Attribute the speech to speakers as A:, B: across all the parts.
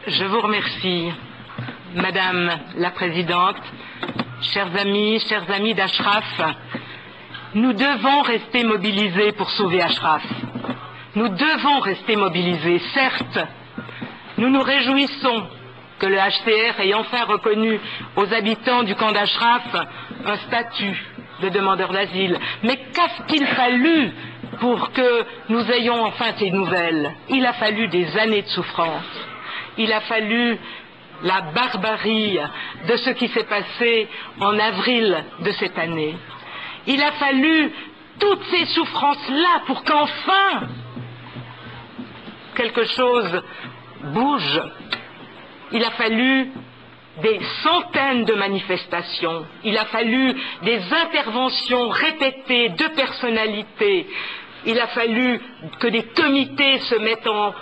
A: Je vous remercie, Madame la Présidente, chers amis d'Ashraf. Nous devons rester mobilisés pour sauver Ashraf. Nous devons rester mobilisés. Certes, nous nous réjouissons que le HCR ait enfin reconnu aux habitants du camp d'Ashraf un statut de demandeur d'asile. Mais qu'a-t-il fallu pour que nous ayons enfin ces nouvelles? Il a fallu des années de souffrance. Il a fallu la barbarie de ce qui s'est passé en avril de cette année. Il a fallu toutes ces souffrances-là pour qu'enfin quelque chose bouge. Il a fallu des centaines de manifestations, il a fallu des interventions répétées de personnalités, il a fallu que des comités se mettent en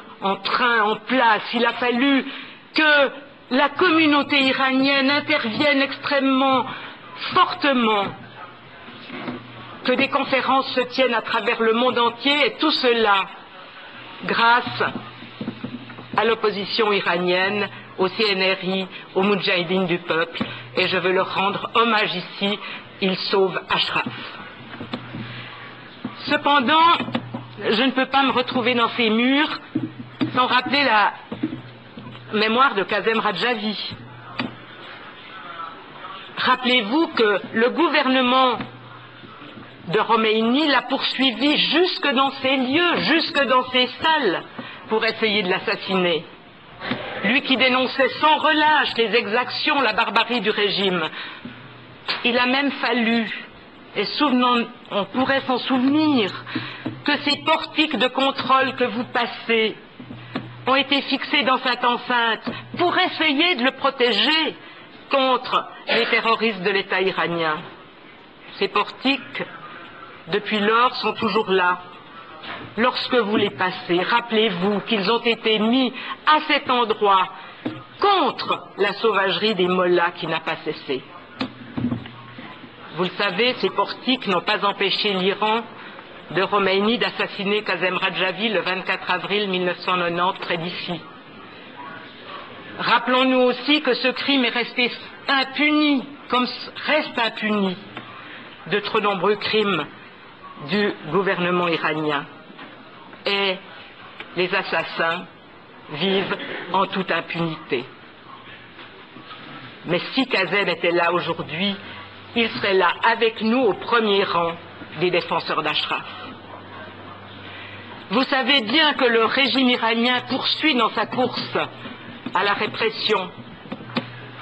A: place, il a fallu que la communauté iranienne intervienne extrêmement fortement, que des conférences se tiennent à travers le monde entier, et tout cela grâce à l'opposition iranienne, au CNRI, aux Moudjahidines du peuple, et je veux leur rendre hommage ici, ils sauvent Ashraf. Cependant, je ne peux pas me retrouver dans ces murs sans rappeler la mémoire de Kazem Radjavi. Rappelez-vous que le gouvernement de Khomeini l'a poursuivi jusque dans ses lieux, jusque dans ses salles, pour essayer de l'assassiner. Lui qui dénonçait sans relâche les exactions, la barbarie du régime. Il a même fallu, et on pourrait s'en souvenir, que ces portiques de contrôle que vous passez ont été fixés dans cette enceinte pour essayer de le protéger contre les terroristes de l'État iranien. Ces portiques, depuis lors, sont toujours là. Lorsque vous les passez, rappelez-vous qu'ils ont été mis à cet endroit contre la sauvagerie des mollahs qui n'a pas cessé. Vous le savez, ces portiques n'ont pas empêché l'Iran de Khomeini d'assassiner Kazem Radjavi le 24 avril 1990 près d'ici. Rappelons-nous aussi que ce crime est resté impuni, comme reste impuni de trop nombreux crimes du gouvernement iranien. Et les assassins vivent en toute impunité. Mais si Kazem était là aujourd'hui, il serait là avec nous au premier rang des défenseurs d'Ashraf. Vous savez bien que le régime iranien poursuit dans sa course à la répression.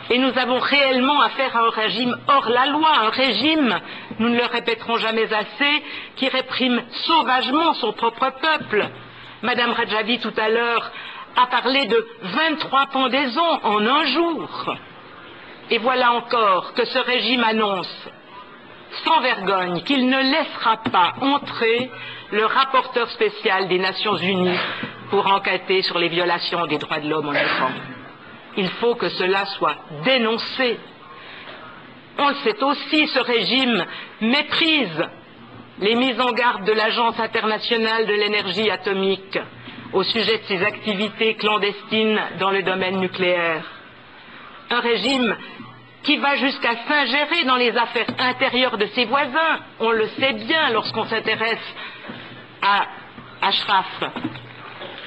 A: Et nous avons réellement affaire à un régime hors la loi, un régime, nous ne le répéterons jamais assez, qui réprime sauvagement son propre peuple. Madame Radjavi tout à l'heure a parlé de 23 pendaisons en un jour. Et voilà encore que ce régime annonce sans vergogne qu'il ne laissera pas entrer le rapporteur spécial des Nations Unies pour enquêter sur les violations des droits de l'homme en Iran. Il faut que cela soit dénoncé. On le sait aussi, ce régime méprise les mises en garde de l'Agence internationale de l'énergie atomique au sujet de ses activités clandestines dans le domaine nucléaire. Un régime qui va jusqu'à s'ingérer dans les affaires intérieures de ses voisins. On le sait bien lorsqu'on s'intéresse à Ashraf,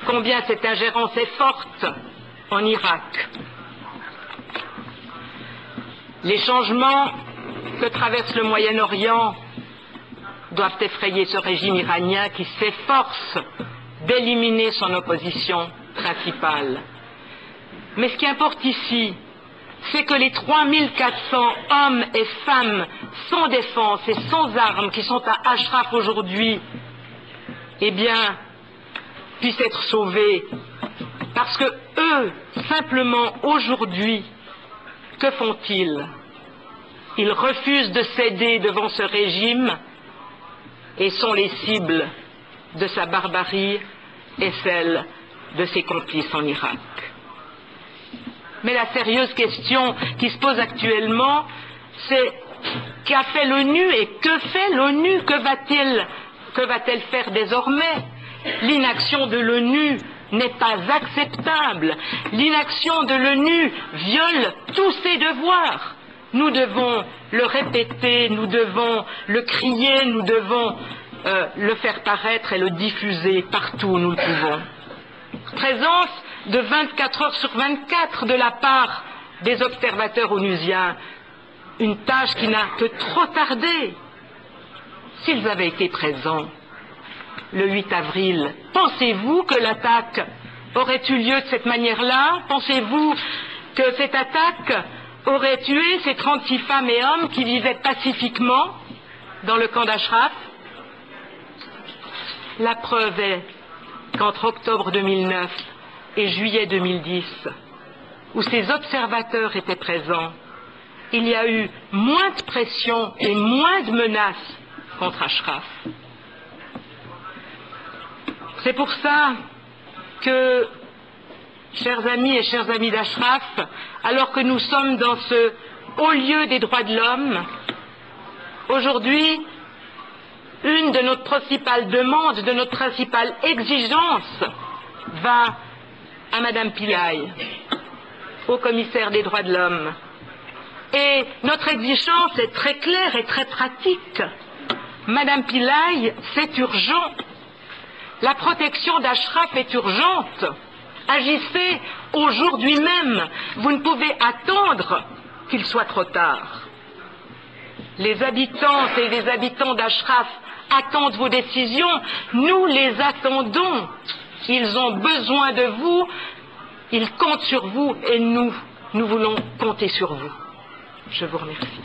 A: combien cette ingérence est forte en Irak. Les changements que traverse le Moyen-Orient doivent effrayer ce régime iranien qui s'efforce d'éliminer son opposition principale. Mais ce qui importe ici, c'est que les 3400 hommes et femmes sans défense et sans armes qui sont à Ashraf aujourd'hui, eh bien, puissent être sauvés. Parce que eux, simplement aujourd'hui, que font-ils? Ils refusent de céder devant ce régime et sont les cibles de sa barbarie et celle de ses complices en Irak. Mais la sérieuse question qui se pose actuellement, c'est qu'a fait l'ONU et que fait l'ONU? Que va-t-elle faire désormais? L'inaction de l'ONU n'est pas acceptable. L'inaction de l'ONU viole tous ses devoirs. Nous devons le répéter, nous devons le crier, nous devons le faire paraître et le diffuser partout où nous le pouvons. Présence de 24 heures sur 24 de la part des observateurs onusiens, une tâche qui n'a que trop tardé. S'ils avaient été présents le 8 avril, pensez-vous que l'attaque aurait eu lieu de cette manière-là? Pensez-vous que cette attaque aurait tué ces 36 femmes et hommes qui vivaient pacifiquement dans le camp d'Ashraf? La preuve est qu'entre octobre 2009 et juillet 2010, où ces observateurs étaient présents, il y a eu moins de pression et moins de menaces contre Ashraf. C'est pour ça que, chers amis et chers amis d'Ashraf, alors que nous sommes dans ce haut lieu des droits de l'homme, aujourd'hui, une de nos principales demandes, de notre principale exigence va à Madame Pillay, au commissaire des droits de l'homme. Et notre exigence est très claire et très pratique. Madame Pillay, c'est urgent. La protection d'Ashraf est urgente. Agissez aujourd'hui même. Vous ne pouvez attendre qu'il soit trop tard. Les habitantes et les habitants d'Ashraf attendent vos décisions. Nous les attendons. Ils ont besoin de vous. Ils comptent sur vous et nous voulons compter sur vous. Je vous remercie.